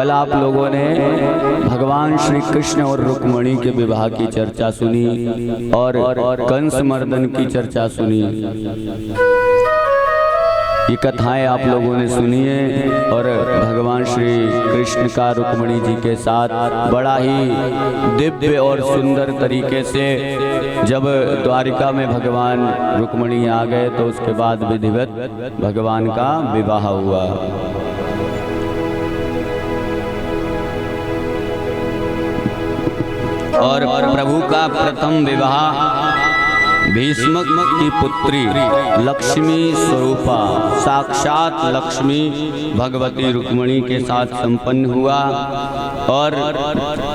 कल आप लोगों ने भगवान श्री कृष्ण और रुक्मिणी के विवाह की चर्चा सुनी और कंस मर्दन की चर्चा सुनी। ये कथाएं आप लोगों ने सुनी है और भगवान श्री कृष्ण का रुक्मिणी जी के साथ बड़ा ही दिव्य और सुंदर तरीके से जब द्वारिका में भगवान रुक्मिणी आ गए तो उसके बाद विधिवत भगवान का विवाह हुआ। और प्रभु का प्रथम विवाह भीष्म की पुत्री लक्ष्मी स्वरूपा साक्षात लक्ष्मी भगवती रुक्मिणी के साथ संपन्न हुआ। और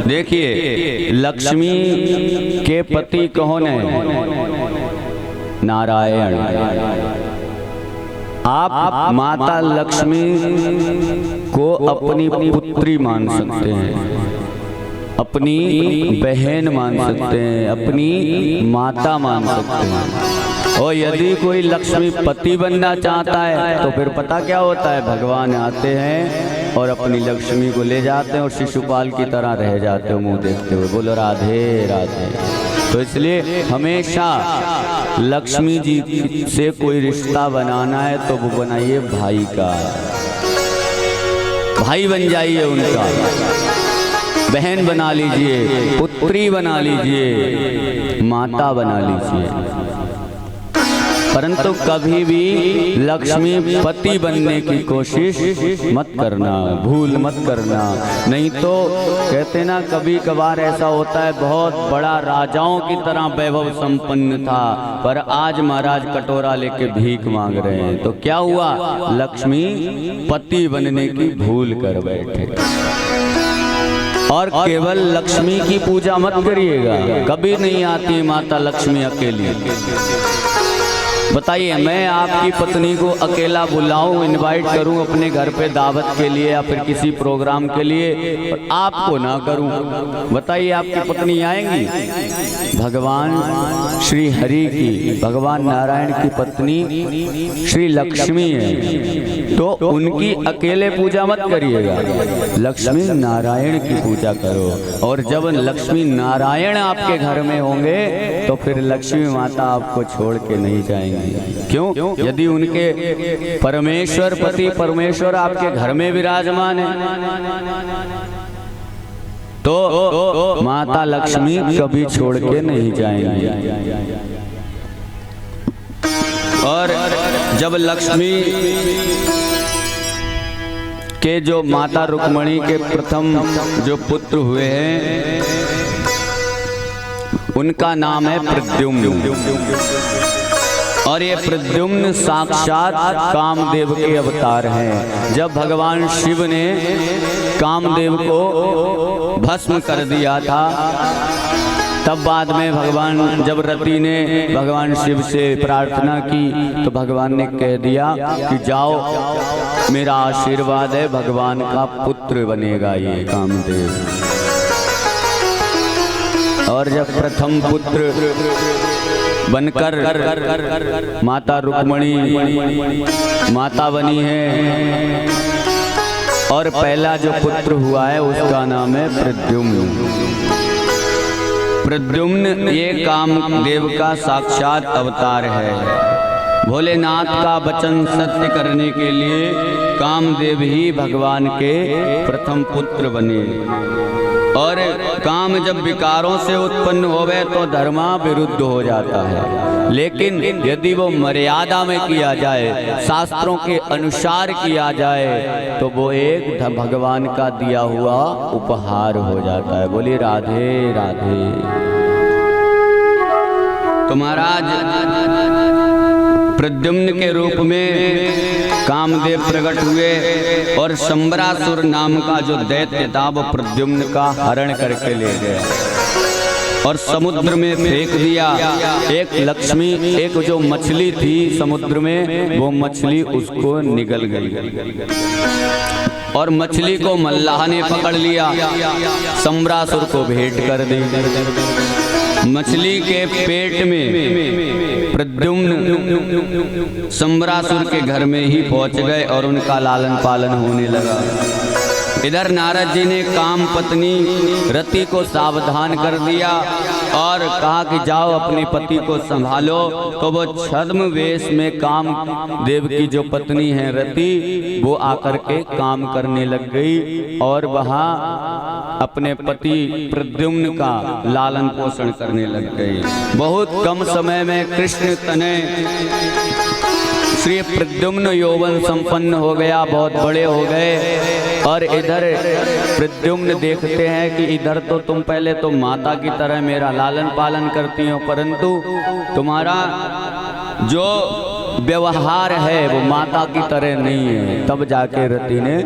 देखिए लक्ष्मी के पति कौन है? नारायण। आप माता लक्ष्मी को अपनी पुत्री मान सकते हैं, अपनी बहन मान सकते हैं, अपनी माता मान सकते हैं। और यदि कोई लक्ष्मी पति बनना चाहता है तो फिर पता क्या होता है? भगवान आते हैं और अपनी लक्ष्मी को ले जाते हैं और शिशुपाल की तरह रह जाते हैं मुंह देखते हुए। बोलो राधे राधे। तो इसलिए हमेशा लक्ष्मी जी से कोई रिश्ता बनाना है तो वो बनाइए भाई का, भाई बन जाइए उनका, बहन बना लीजिए, पुत्री बना लीजिए, माता बना लीजिए। परंतु कभी भी लक्ष्मी पति बनने की कोशिश मत करना, भूल मत करना। नहीं तो कहते ना कभी कभार ऐसा होता है, बहुत बड़ा राजाओं की तरह वैभव संपन्न था पर आज महाराज कटोरा लेके भीख मांग रहे हैं। तो क्या हुआ? लक्ष्मी पति बनने की भूल कर बैठे। और केवल लक्ष्मी की पूजा मत करिएगा, कभी नहीं आती माता लक्ष्मी अकेली। बताइए, मैं आपकी पत्नी को अकेला बुलाऊं, इनवाइट करूं अपने घर पे दावत के लिए या फिर किसी प्रोग्राम के लिए, और आपको ना करूं, बताइए आपकी पत्नी आएंगी? भगवान श्री हरि की, भगवान नारायण की पत्नी श्री लक्ष्मी है तो उनकी अकेले पूजा मत करिएगा, लक्ष्मी नारायण की पूजा करो। और जब लक्ष्मी नारायण आपके घर में होंगे तो फिर लक्ष्मी माता आपको छोड़ के नहीं जाएंगे। क्यों? यदि उनके परमेश्वर पति परमेश्वर आपके घर में विराजमान है तो माता लक्ष्मी कभी छोड़ के नहीं जाएंगी। और जब लक्ष्मी के जो माता रुक्मिणी के प्रथम जो पुत्र हुए हैं उनका नाम है प्रद्युम्न। और ये प्रद्युम्न साक्षात कामदेव के अवतार हैं। जब भगवान शिव ने कामदेव को भस्म कर दिया था तब बाद में भगवान जब रति ने भगवान शिव से प्रार्थना की तो भगवान ने कह दिया कि जाओ, मेरा आशीर्वाद है, भगवान का पुत्र बनेगा ये कामदेव। और जब प्रथम पुत्र बनकर माता रुक्मिणी माता बनी है और पहला जो पुत्र हुआ है उसका नाम है प्रद्युम्न। प्रद्युम्न ये कामदेव का साक्षात अवतार है। भोलेनाथ का वचन सत्य करने के लिए कामदेव ही भगवान के प्रथम पुत्र बने। और काम जब विकारों से उत्पन्न होवे तो धर्मा विरुद्ध हो जाता है, लेकिन यदि वो मर्यादा में किया जाए, शास्त्रों के अनुसार किया जाए तो वो एक भगवान का दिया हुआ उपहार हो जाता है। बोलिए राधे राधे। तो महाराज प्रद्युम्न के रूप में कामदेव प्रकट हुए और शंबरासुर नाम का जो दैत्य था वो प्रद्युम्न का हरण करके ले गया और समुद्र में फेंक दिया। एक लक्ष्मी, एक जो मछली थी समुद्र में, वो मछली उसको निगल गई और मछली को मल्लाह ने पकड़ लिया, शंबरासुर को भेंट कर दी। मछली के पेट में प्रद्युम्न संबरासुर के घर में ही पहुंच गए और उनका लालन पालन होने लगा। इधर नारद जी ने काम पत्नी रति को सावधान कर दिया और कहा कि जाओ अपने पति को संभालो। तो वो छद्म वेश में काम देव की जो पत्नी है रति, वो आकर के काम करने लग गई और वहाँ अपने पति प्रद्युम्न का लालन पोषण करने लग गई। बहुत कम समय में कृष्ण तने श्री प्रद्युम्न यौवन संपन्न हो गया, बहुत बड़े हो गए। और इधर प्रद्युम्न देखते हैं कि इधर तो तुम पहले तो माता की तरह मेरा लालन पालन करती हो, परंतु तुम्हारा जो व्यवहार है वो माता की तरह नहीं है। तब जाके रति ने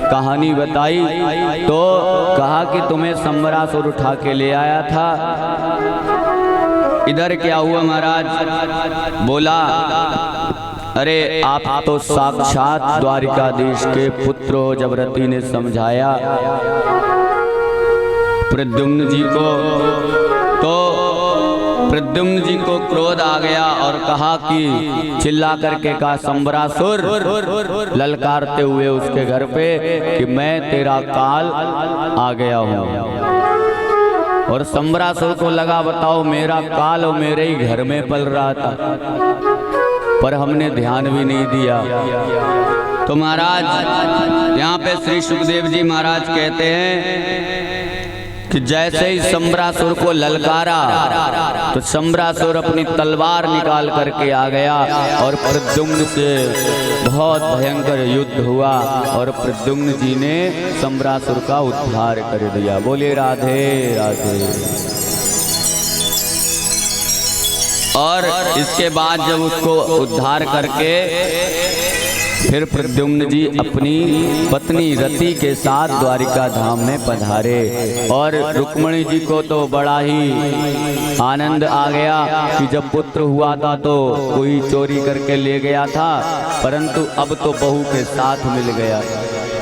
कहानी बताई तो कहा कि तुम्हें संबरासुर उठा के ले आया था। इधर क्या हुआ महाराज? बोला अरे आप तो साक्षात द्वारिकाधीश के पुत्र हो। जब रति ने समझाया प्रद्युम्न जी को, तो प्रद्युम्न जी को क्रोध आ गया और कहा कि चिल्ला करके कहा संबरासुर, ललकारते हुए उसके घर पे कि मैं तेरा काल आ गया हूँ। और संबरासुर को लगा बताओ मेरा काल और मेरे ही घर में पल रहा था, पर हमने ध्यान भी नहीं दिया। तो महाराज यहाँ पे श्री सुखदेव जी महाराज कहते हैं कि जैसे ही संबरासुर को ललकारा तो संबरासुर अपनी तलवार निकाल करके आ गया और प्रद्युम्न से बहुत भयंकर युद्ध हुआ और प्रद्युम्न जी ने संबरासुर का उद्धार कर दिया। बोले राधे राधे। और इसके बाद जब उसको उद्धार करके फिर प्रद्युम्न जी अपनी पत्नी रति के साथ द्वारिका धाम में पधारे। और रुक्मिणी जी को तो बड़ा ही आनंद आ गया कि जब पुत्र हुआ था तो कोई चोरी करके ले गया था, परंतु अब तो बहू के साथ मिल गया,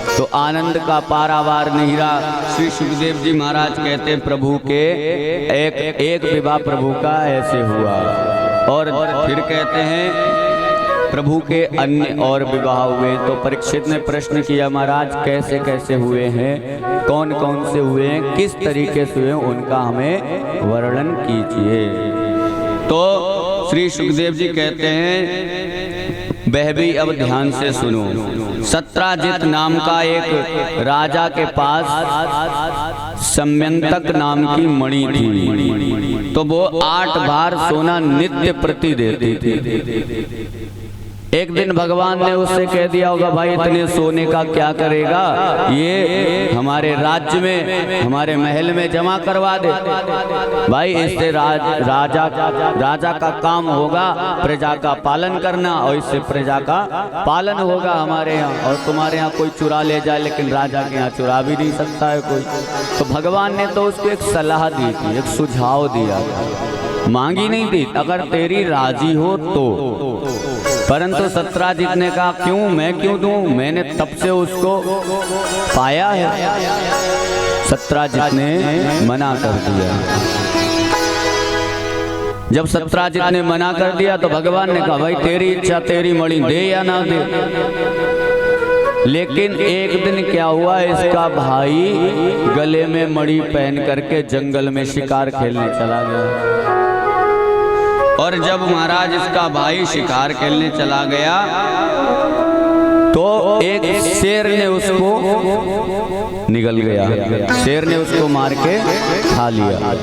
तो आनंद का पारावार नहीं रहा। श्री सुखदेव जी महाराज कहते हैं प्रभु के एक विवाह प्रभु का ऐसे हुआ। और फिर कहते हैं प्रभु के अन्य और विवाह हुए। तो परीक्षित ने प्रश्न किया महाराज कैसे कैसे हुए हैं, कौन कौन से हुए हैं, किस तरीके से हुए, उनका हमें वर्णन कीजिए। तो श्री सुखदेव जी कहते हैं वह भी अब ध्यान से सुनो। सत्राजित नाम का एक राजा के पास सम्यंतक नाम की मणि थी, तो वो 8 बार सोना नित्य प्रति देती थी। एक दिन भगवान ने उससे कह दिया होगा भाई इतने सोने का क्या करेगा, ये हमारे राज्य में हमारे महल में जमा करवा दे। भाई इससे राजा का काम होगा प्रजा का पालन करना, और इससे प्रजा का पालन होगा हमारे यहाँ। और तुम्हारे यहाँ कोई चुरा ले जाए लेकिन राजा के यहाँ चुरा भी नहीं सकता है कोई। तो भगवान ने तो उसको एक सलाह दी थी, एक सुझाव दिया, मांगी नहीं थी, अगर तेरी राजी हो तो। परंतु सत्राजित ने कहा क्यों, मैं क्यों दूं, मैंने तब से उसको पाया है। सत्राजित ने मना कर दिया। जब सत्राजित ने मना कर दिया तो भगवान ने कहा भाई तेरी इच्छा, तेरी मणि दे या ना दे। लेकिन एक दिन क्या हुआ, इसका भाई गले में मणि पहन करके जंगल में शिकार खेलने चला गया। और जब महाराज इसका भाई शिकार खेलने चला गया तो एक शेर ने उसको निगल गया, शेर ने उसको मार के खा लिया।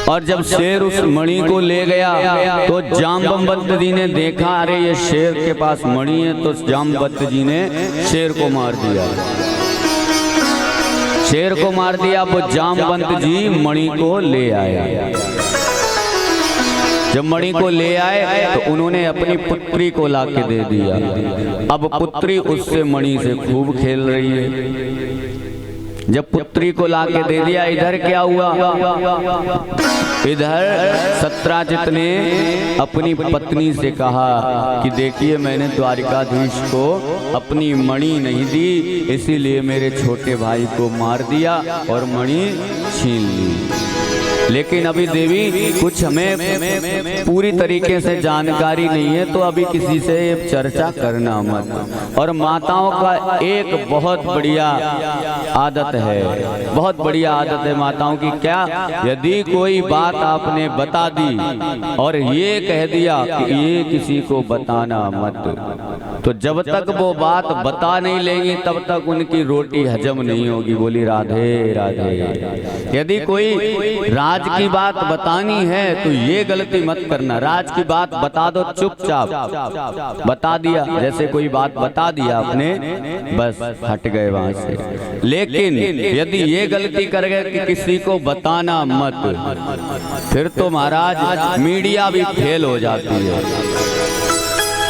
और जब शेर उस मणि को ले गया तो जाम्बवंत जी ने देखा अरे ये शेर के पास मणि है, तो जाम्बवंत जी ने शेर को मार दिया। शेर को मार दिया, वो जाम्बवंत जी मणि को ले आया। जब मणि को ले आए तो उन्होंने अपनी पुत्री को लाके दे दिया। अब पुत्री उससे मणि से खूब खेल रही है। जब पुत्री को लाके दे दिया, इधर क्या हुआ, इधर सत्राजित ने अपनी पत्नी से कहा कि देखिए मैंने द्वारिकाधीश को अपनी मणि नहीं दी, इसीलिए मेरे छोटे भाई को मार दिया और मणि छीन ली। लेकिन अभी देवी कुछ हमें पूरी तरीके से जानकारी नहीं है, तो अभी किसी से चर्चा करना मत। और माताओं का एक बहुत बढ़िया आदत है, बहुत बढ़िया आदत है माताओं की। क्या? यदि कोई बात आपने बता दी और ये कह दिया कि ये किसी को बताना मत, तो जब तक वो बात बता नहीं लेंगी तब तक उनकी रोटी हजम नहीं होगी। बोली राधे राधे। यदि कोई राज की बात बतानी है तो ये गलती मत करना, राज की बात बता दो चुपचाप, बता दिया, जैसे कोई बात बता दिया आपने, बस हट गए वहां से। लेकिन यदि ये गलती कर गए कि किसी को बताना मत, फिर तो महाराज मीडिया भी फेल हो जाती है।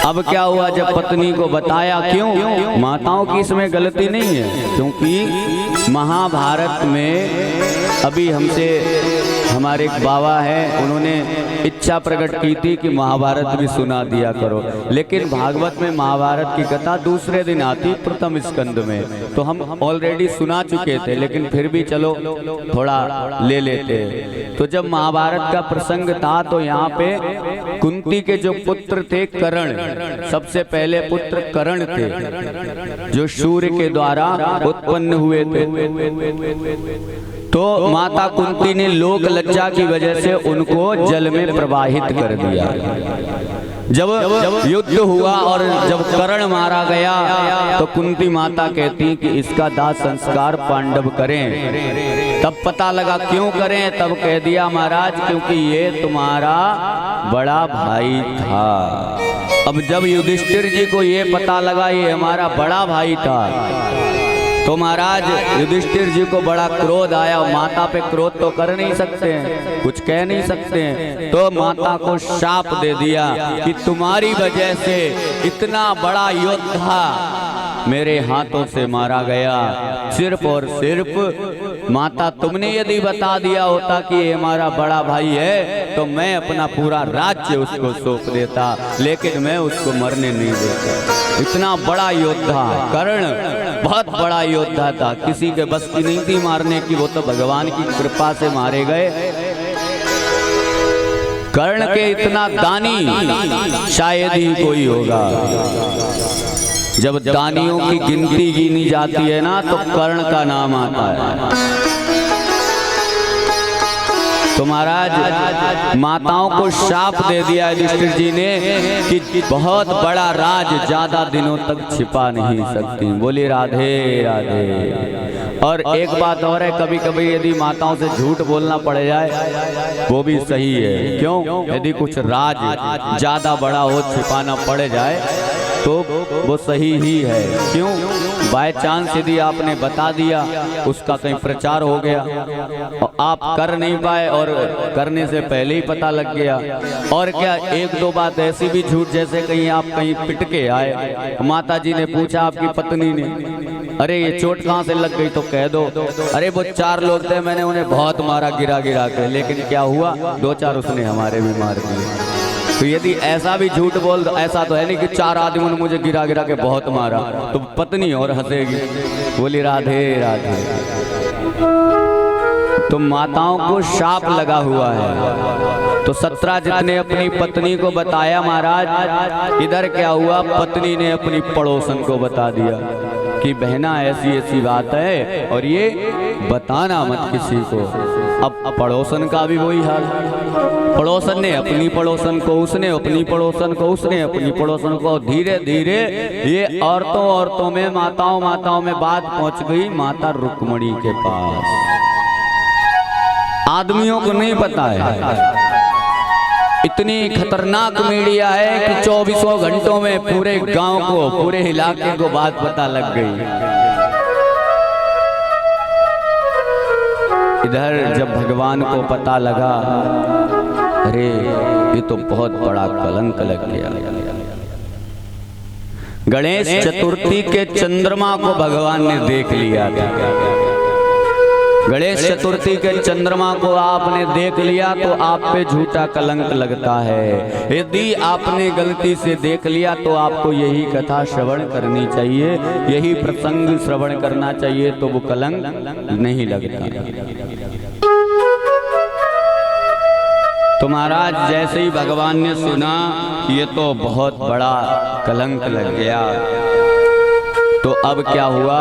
अब क्या हुआ, जब पत्नी को बताया, क्यों? माताओं की इसमें गलती नहीं है, क्योंकि महाभारत में अभी हमसे हमारे एक बाबा हैं, उन्होंने इच्छा प्रकट की थी कि महाभारत भी सुना दिया करो, लेकिन भागवत में महाभारत की कथा दूसरे दिन आती प्रथम स्कंद में, तो हम ऑलरेडी सुना चुके थे, लेकिन फिर भी चलो थोड़ा ले लेते। तो जब महाभारत का प्रसंग था तो यहाँ पे कुंती के जो पुत्र थे कर्ण, सबसे पहले पुत्र कर्ण थे जो सूर्य के द्वारा उत्पन्न हुए थे। तो माता कुंती ने लोक लज्जा की वजह से उनको जल में प्रवाहित कर दिया। जब युद्ध हुआ और जब कर्ण मारा गया तो कुंती माता कहती कि इसका दाह संस्कार पांडव करें। तब पता लगा क्यों करें, तब कह दिया महाराज क्योंकि ये तुम्हारा बड़ा भाई था। अब जब युधिष्ठिर जी को ये पता लगा ये हमारा बड़ा भाई था, तो महाराज युधिष्ठिर जी को बड़ा क्रोध आया। माता पे क्रोध तो कर नहीं सकते हैं, कुछ कह नहीं सकते हैं, तो माता को शाप दे दिया कि तुम्हारी वजह से इतना बड़ा योद्धा मेरे हाथों से मारा गया। सिर्फ और सिर्फ माता तुमने यदि बता दिया होता कि ये हमारा बड़ा भाई है तो मैं अपना पूरा राज्य उसको सौंप देता, लेकिन मैं उसको मरने नहीं देता। इतना बड़ा योद्धा कर्ण, बहुत बड़ा योद्धा था, किसी के बस की नहीं थी मारने की, वो तो भगवान की कृपा से मारे गए। कर्ण के इतना दानी शायद ही कोई होगा। जब दानियों की गिनती गिनी जाती है ना तो कर्ण का नाम आता है। तो महाराज माताओं को शाप दे दिया युधिष्ठिर जी ने कि बहुत बड़ा राज ज्यादा दिनों तक छिपा नहीं सकती। बोली राधे राधे। और एक बात और है, कभी कभी यदि माताओं से झूठ बोलना पड़ जाए वो भी सही है। क्यों? यदि कुछ राज ज्यादा बड़ा हो छिपाना पड़ जाए तो वो सही ही है। क्यों? बाय चांस यदि आपने बता दिया, उसका कहीं प्रचार हो गया और आप कर नहीं पाए और करने से पहले ही पता लग गया। और क्या एक दो बात ऐसी भी झूठ, जैसे कहीं आप कहीं पिट के आए, माता जी ने पूछा आपकी पत्नी ने, अरे ये चोट कहाँ से लग गई, तो कह दो अरे वो 4 लोग थे, मैंने उन्हें बहुत मारा गिरा गिरा के, लेकिन क्या हुआ 2-4 उसने हमारे भी मार दिए। तो यदि ऐसा भी झूठ बोल दो, ऐसा तो है नहीं कि 4 आदमियों ने मुझे गिरा गिरा के बहुत मारा, तो पत्नी और हंसेगी। बोली राधे राधे। तो माताओं को शाप लगा हुआ है। तो 17 जितने अपनी पत्नी को बताया महाराज, इधर क्या हुआ, पत्नी ने अपनी पड़ोसन को बता दिया कि बहना ऐसी ऐसी बात है और ये बताना मत किसी को। अब पड़ोसन का भी वही हाल, पड़ोसन ने अपनी पड़ोसन को, उसने अपनी पड़ोसन को, उसने अपनी पड़ोसन को, धीरे धीरे ये औरतों में माताओं में बात पहुंच गई माता रुक्मणी के पास। आदमियों को नहीं पता है, इतनी खतरनाक मीडिया है कि 24 घंटों में पूरे गांव को, पूरे इलाके को बात पता लग गई। इधर जब भगवान को पता लगा, अरे ये तो बहुत बड़ा कलंक लग गया। गणेश चतुर्थी के चंद्रमा को भगवान ने देख लिया था। गणेश चतुर्थी के चंद्रमा को आपने देख लिया तो आप पे झूठा कलंक लगता है। यदि आपने गलती से देख लिया तो आपको यही कथा श्रवण करनी चाहिए, यही प्रसंग श्रवण करना चाहिए, तो वो कलंक नहीं लगता। तो महाराज जैसे ही भगवान ने सुना ये तो बहुत बड़ा कलंक लग गया, तो अब क्या हुआ,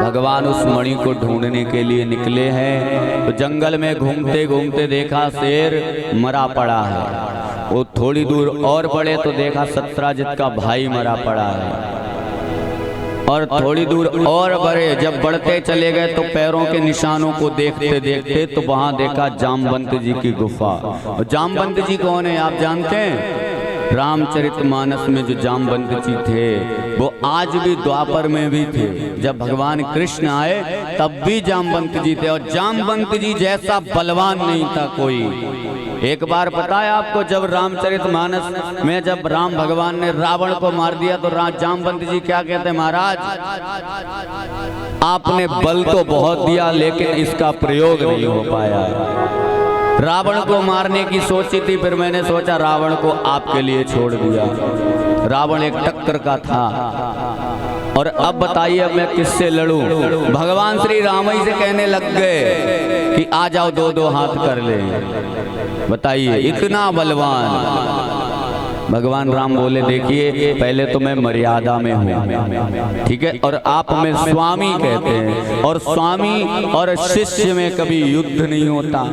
भगवान उस मणि को ढूंढने के लिए निकले हैं। तो जंगल में घूमते घूमते देखा शेर मरा पड़ा है। वो थोड़ी दूर और बढ़े तो देखा सत्राजित का भाई मरा पड़ा है। और थोड़ी दूर और बढ़े, जब बढ़ते चले गए तो पैरों के निशानों को देखते देखते तो वहां देखा जामवंत जी की गुफा। और जामवंत जी कौन है आप जानते हैं? रामचरितमानस में जो जामवंत जी थे वो आज भी द्वापर में भी थे। जब भगवान कृष्ण आए तब भी जामवंत जी थे, और जामवंत जी जैसा बलवान नहीं था कोई। एक बार पता है आपको, जब रामचरितमानस में जब राम भगवान ने रावण को मार दिया तो जामवंत जी क्या कहते हैं, महाराज आपने बल तो बहुत दिया लेकिन इसका प्रयोग नहीं हो पाया। रावण को मारने की सोची थी, फिर मैंने सोचा रावण को आपके लिए छोड़ दिया। रावण एक टक्कर का था। और अब बताइए अब मैं किससे लड़ूं? भगवान श्री राम ही से कहने लग गए कि आ जाओ दो दो हाथ कर ले। बताइए इतना बलवान। भगवान राम बोले देखिए पहले तो मैं मर्यादा में हूँ, ठीक है, और आप हमें स्वामी कहते हैं, और स्वामी और शिष्य में कभी युद्ध नहीं होता।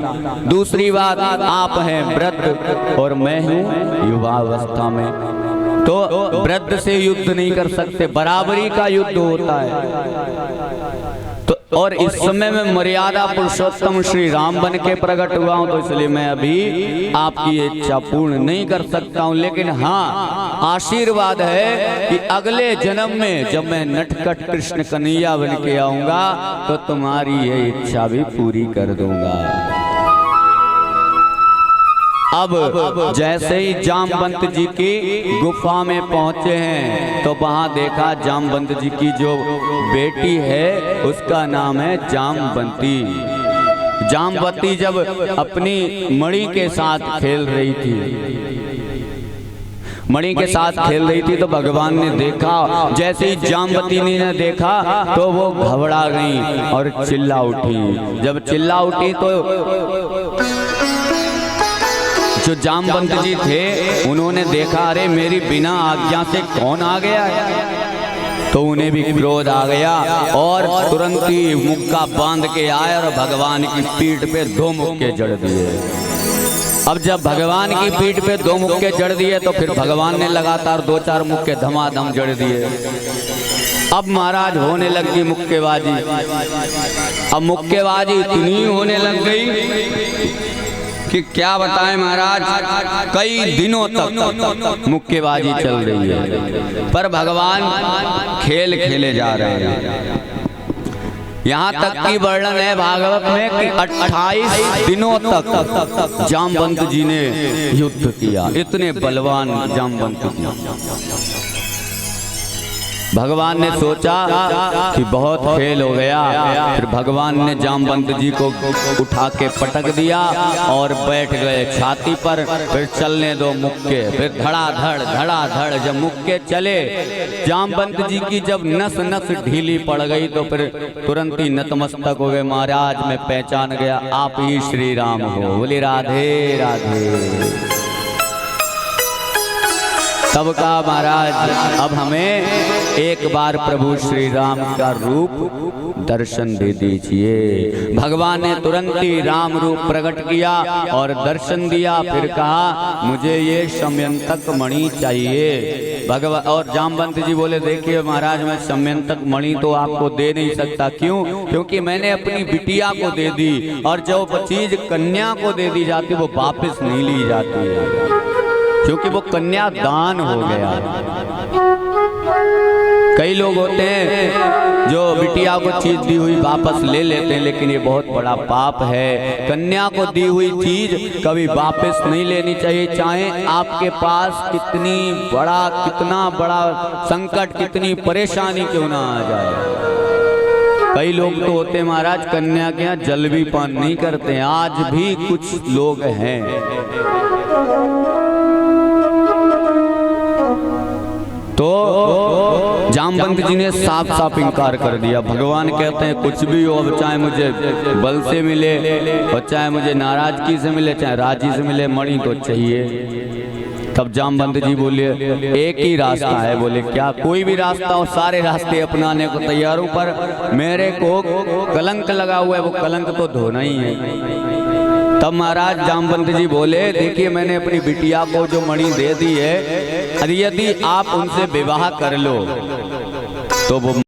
दूसरी बात आप हैं वृद्ध और मैं हूँ युवावस्था में, तो वृद्ध से युद्ध नहीं कर सकते, बराबरी का युद्ध होता है। तो और इस समय में मर्यादा पुरुषोत्तम श्री राम बन के प्रकट हुआ हूं, तो इसलिए मैं अभी आपकी इच्छा पूर्ण नहीं कर सकता हूं। लेकिन हाँ आशीर्वाद है कि अगले जन्म में जब मैं नटखट कृष्ण कन्हैया बन के आऊंगा तो तुम्हारी ये इच्छा भी पूरी कर दूंगा। अब जैसे ही जामवंत जी की गुफा में पहुंचे हैं तो वहां देखा जामवंत जी की जो बेटी है उसका नाम है जामवंती। जामवती जब अपनी मणि के साथ खेल रही थी, मणि के साथ खेल रही थी तो भगवान ने देखा, जैसे ही जामवती ने देखा तो वो घबरा गई और चिल्ला उठी। जब चिल्ला उठी तो जो जामवंत जी थे उन्होंने देखा अरे मेरी बिना आज्ञा से कौन आ गया है, तो उन्हें भी क्रोध आ गया और तुरंत ही मुक्का बांध के आए और भगवान की पीठ पे दो मुक्के जड़ दिए। अब जब भगवान की पीठ पे दो मुक्के जड़ दिए तो फिर भगवान ने लगातार दो चार मुक्के धमाधम जड़ दिए। अब महाराज होने लगी मुक्केबाजी। अब मुक्केबाजी इतनी होने लग गई कि क्या बताएं महाराज, कई दिनों तक मुक्केबाजी चल रही है, पर भगवान खेल खेले जा रहे हैं। यहाँ तक की वर्णन है भागवत में कि 28 दिनों तक जामवंत जी ने युद्ध किया। इतने बलवान जामवंत जी। भगवान ने सोचा कि बहुत खेल हो गया, फिर भगवान ने जामवंत जी को उठा के पटक दिया और बैठ गए छाती पर। फिर चलने दो मुक्के, फिर धड़ाधड़ जब मुक्के चले, जामवंत जी की जब नस नस ढीली पड़ गई तो फिर तुरंत ही नतमस्तक हो गए। महाराज मैं पहचान गया आप ही श्री राम हो। बोले राधे राधे। तब कहा महाराज अब हमें एक बार प्रभु श्री राम का रूप दर्शन दे दीजिए। भगवान ने तुरंत ही राम रूप प्रकट किया और दर्शन दिया। फिर कहा मुझे ये शम्यंतक मणि चाहिए। भगवान और जामवंत जी बोले देखिए महाराज मैं शम्यंतक मणि तो आपको दे नहीं सकता। क्यों? क्योंकि मैंने अपनी बिटिया को दे दी और जो चीज कन्या को दे दी जाती वो वापस नहीं ली जाती है, क्योंकि वो कन्या दान हो गया। कई लोग होते हैं जो बिटिया को चीज दी हुई वापस ले लेते हैं, लेकिन ये बहुत बड़ा पाप है। कन्या को दी हुई चीज कभी वापस नहीं लेनी चाहिए, चाहे आपके पास कितना बड़ा संकट, कितनी परेशानी क्यों ना आ जाए। कई लोग तो होते महाराज कन्या के यहाँ जल भी पान नहीं करते हैं, आज भी कुछ लोग हैं। तो जामवंत जी ने साफ साफ इनकार कर दिया। भगवान कहते हैं कुछ भी हो, अब चाहे मुझे बल से मिले और चाहे मुझे नाराजगी से मिले, चाहे राजी से मिले, मणि तो चाहिए। तब जामवंत जी बोले एक ही रास्ता है। बोले क्या? कोई भी रास्ता हो, सारे रास्ते अपनाने को तैयार हूं, पर मेरे को कलंक लगा हुआ है, वो कलंक तो धोना ही है। तब महाराज जामवंत जी बोले देखिए मैंने अपनी बिटिया को जो मणि दे दी है, यदि आप उनसे विवाह कर लो तो वो